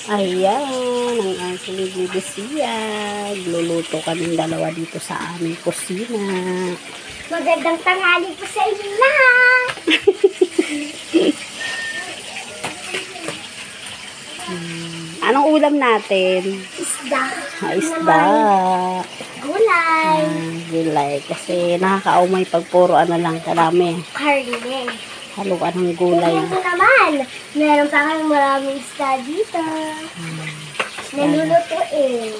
Ayan, ang aking bibisiya. Luluto kaming dalawa dito sa aming kusina. Magandang tanghali po sa inyo lahat. Anong ulam natin? Isda. Isda. Gulay. Gulay. Kasi nakakaumay pag puro lang karami. Karne. Haluan ng gulay. Ito naman. Meron pa kang maraming isda dito. Nalulutuin.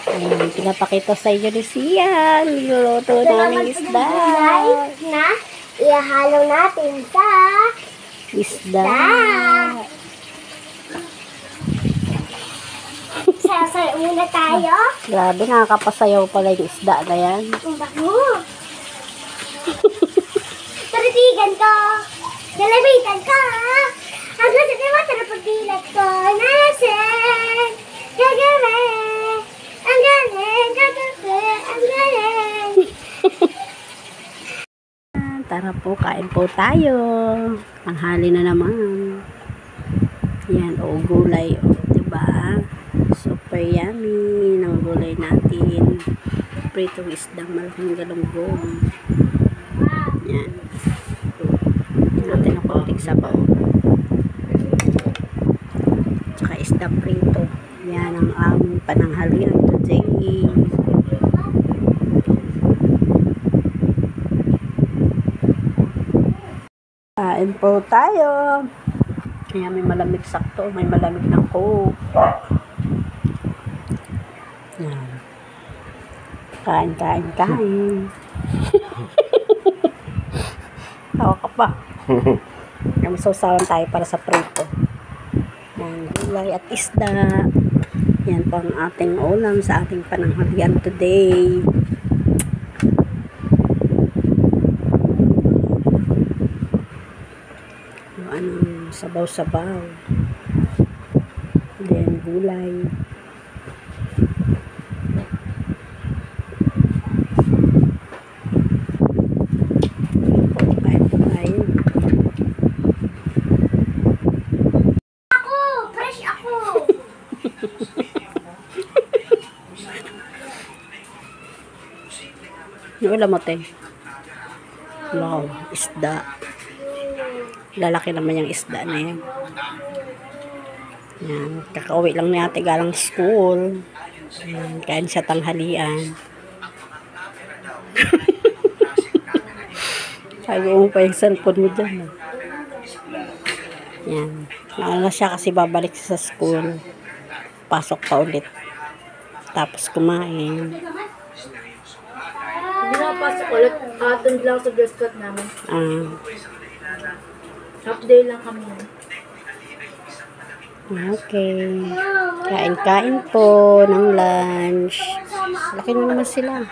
Ayan, pinapakita sa inyo ni Sian. Niluluto Ito namin naman po isda. yung gulay na ihalo natin sa Isda. Sasayo muna tayo. Grabe, nakakapasayaw pala yung isda na yan. Ang bango. Taritigan ko. Nalamitan ko. Ang gusto ko matara pagdilat ko. Nalasing. Gagawin. Ang galing. Gagawin. Ang galing. Tara po, kain po tayo. Tanghali na naman. Yan, gulay. Diba? Super yummy ng gulay natin. Pritong isdang malaking galunggong. Yan. Natin ang konting sabaw. Tsaka isda prito. Yan ang aming pananghalian today. Kain po tayo. Kaya may malamig sakto. May malamig na coke. Yan. Kain. Tawa ka pa. May sausawan tayo para sa prito. Yan, gulay at isda. Yan po ang ating ulam sa ating pananghalian today. Anong sabaw-sabaw. Then gulay. Yung ulam mo, te. Wow, isda. Lalaki naman yung isda na yan. Yan, kakauwi lang natin galang school. Yan, kain siya tanghalian. Sabi mo pa yung cellphone mo dyan. Yan. Naala siya kasi babalik sa school. Pasok pa ulit. Tapos kumain. Hindi na pasok ulit. Attend lang sa dress code namin. Half day lang kami. Okay. Kain-kain po ng lunch. Laki na naman sila.